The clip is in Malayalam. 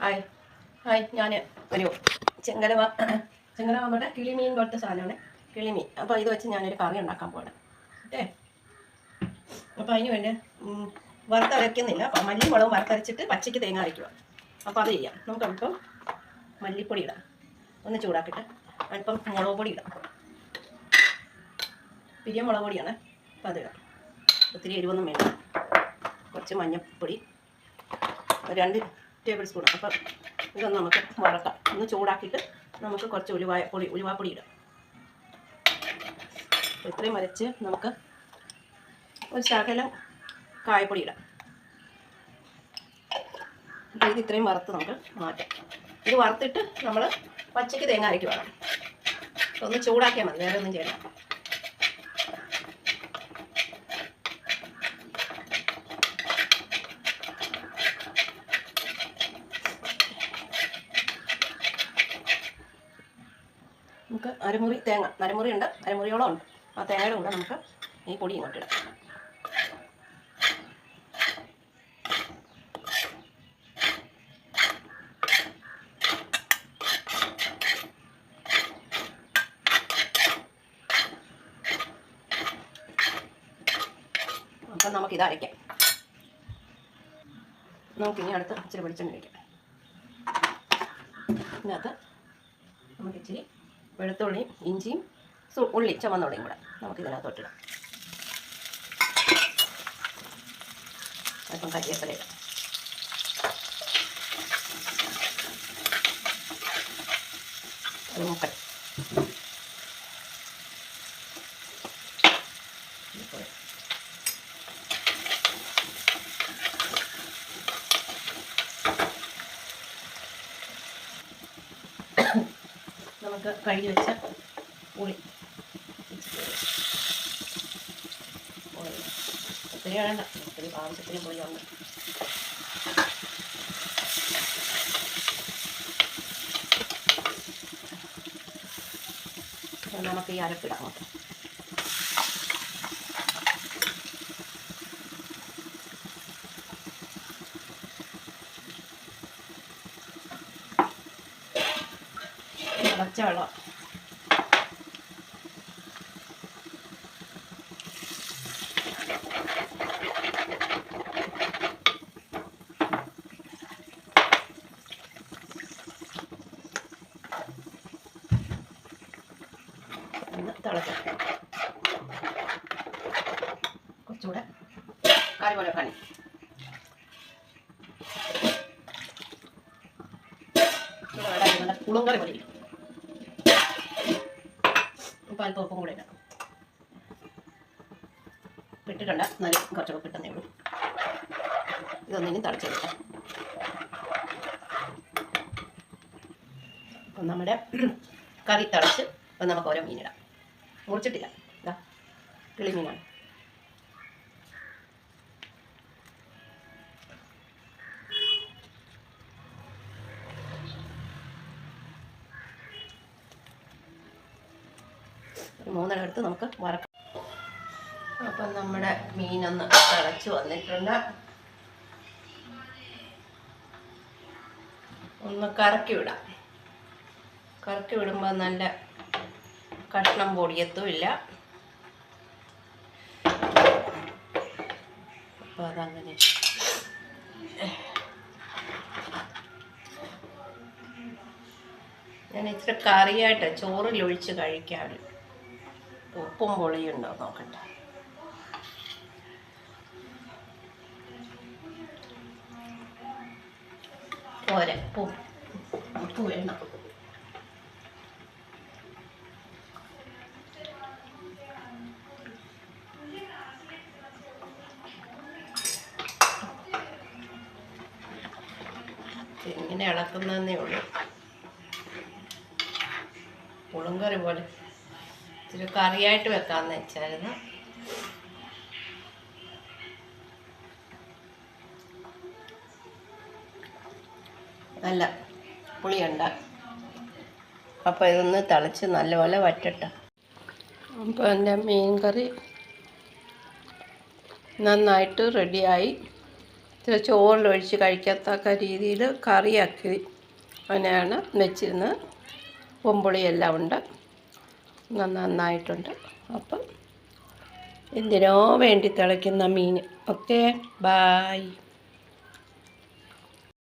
ഹായ് ഹായ് ഞാൻ ഒരു ചെങ്കലവ നമ്മുടെ കിളിമീൻ പോലത്തെ സാധനമാണ് കിളിമീൻ. അപ്പോൾ ഇത് വെച്ച് ഞാനൊരു കറി ഉണ്ടാക്കാൻ പോകണം ഓക്കെ. അപ്പോൾ അതിന് വേണ്ടി വറുത്തരയ്ക്കുന്നില്ല. അപ്പോൾ മല്ലിമുളകും വറുത്തരച്ചിട്ട് പച്ചയ്ക്ക് തേങ്ങ അരയ്ക്കുക. അപ്പോൾ അത് ചെയ്യാം. നമുക്കല്പം മല്ലിപ്പൊടി ഇടാം, ഒന്ന് ചൂടാക്കിയിട്ട് അല്പം മുളക് പൊടി ഇടാം. പിരിയ മുളക് പൊടിയാണ്, അപ്പോൾ അതിടാം. ഒത്തിരി എരിവൊന്നും വേണ്ട. കുറച്ച് മഞ്ഞൾപ്പൊടി, 2 ടേബിൾ സ്പൂൺ. അപ്പം ഇതൊന്ന് നമുക്ക് വറക്കാം. ഒന്ന് ചൂടാക്കിയിട്ട് നമുക്ക് കുറച്ച് ഉലുവാപ്പൊടി ഇടാം. ഇത്രയും വരച്ച് നമുക്ക് ഒരു ശകലം കായപ്പൊടി ഇടാം. അപ്പോൾ ഇത് ഇത്രയും വറുത്ത് നമുക്ക് മാറ്റാം. ഇത് വറുത്തിട്ട് നമ്മൾ പച്ചയ്ക്ക് തേങ്ങ അരയ്ക്ക് വേണം. ഒന്ന് ചൂടാക്കിയാൽ മതി, വേറെ ഒന്നും ചെയ്യണം. നമുക്ക് അരമുറി തേങ്ങ, അരമുറി ഉണ്ട്, അരമുറിയോളം ഉണ്ട്. ആ തേങ്ങയുടെ കൂടെ നമുക്ക് ഈ പൊടി ഇങ്ങോട്ട് ഇടാം. അപ്പം നമുക്കിത് അരയ്ക്കാം. നമുക്കിനി അടുത്ത് ഇച്ചിരി വെളിച്ചെണ്ണ ഒഴിക്കാം. ഇതിനകത്ത് നമുക്ക് ഇച്ചിരി വെളുത്തുള്ളിയും ഇഞ്ചിയും ഉള്ളി ചുവന്നുള്ളിയും കൂടെ നമുക്കിതിനകത്തോട്ടിടാം. അല്പം കരിവേപ്പില ഇടാം. അത് മുക്കട്ടെ. നമുക്ക് കഴുകി വെച്ച പുളി ഒത്തിരി വേണ്ട, ഒത്തിരി ആവശ്യത്തിന് പുളിയുണ്ട്. നമുക്ക് ഈ അരപ്പിടാം. പച്ച വെള്ളം. തിളക്കാം. കുറച്ചുകൂടെ കറി പോലെ കണി. നല്ല കുളുങ്കറി പോലെ ഇരിക്കും. ഇപ്പം അല്പം ഉപ്പും കൂടെ ഇടാം. ഇട്ടിട്ടുണ്ട്, എന്നാലും കുറച്ചുകൂടെ കിട്ടുന്നേ ഉള്ളൂ. ഇതൊന്നിനും തിളച്ചെടുക്കാം. അപ്പം നമ്മുടെ കറി തിളച്ച് അപ്പം നമുക്ക് ഓരോ മീനിടാം. മുറിച്ചിട്ടില്ല, ഇതാ കിളിമീനാണ്. ഒരു 3 എടുത്ത് നമുക്ക് വറക്കാം. അപ്പം നമ്മുടെ മീനൊന്ന് തിളച്ച് വന്നിട്ടുണ്ട്. ഒന്ന് കറക്കി വിടാം. കറക്കി വിടുമ്പോൾ നല്ല കഷ്ണം പൊടിയത്തുമില്ല. അപ്പോൾ അതങ്ങനെ ഞാൻ ഇച്ചിരി കറിയായിട്ട് ചോറിലൊഴിച്ച് കഴിക്കാൻ. ഉപ്പും പൊളിയുണ്ടോ നോക്കട്ടെ. പോരെ, ഉപ്പ് വേണം. ഇങ്ങനെ ഇളക്കുന്നതന്നേ ഉള്ളൂ. പുളുങ്കറി പോലെ ഇച്ചിരി കറിയായിട്ട് വെക്കാമെന്ന് വെച്ചായിരുന്നു. നല്ല പുളിയുണ്ട്. അപ്പോൾ ഇതൊന്ന് തിളച്ച് നല്ലപോലെ വറ്റട്ടെ. അപ്പോൾ എൻ്റെ മീൻ കറി നന്നായിട്ട് റെഡിയായി. ചോറിലൊഴിച്ച് കഴിക്കത്തക്ക രീതിയിൽ കറിയാക്കി അങ്ങനെയാണ് വെച്ചിരുന്നത്. പൊമ്പുളിയെല്ലാം ഉണ്ട്, നന്നായിട്ടുണ്ട്. അപ്പം എന്തിനോ വേണ്ടി തിളയ്ക്കുന്ന മീൻ. Okay, bye.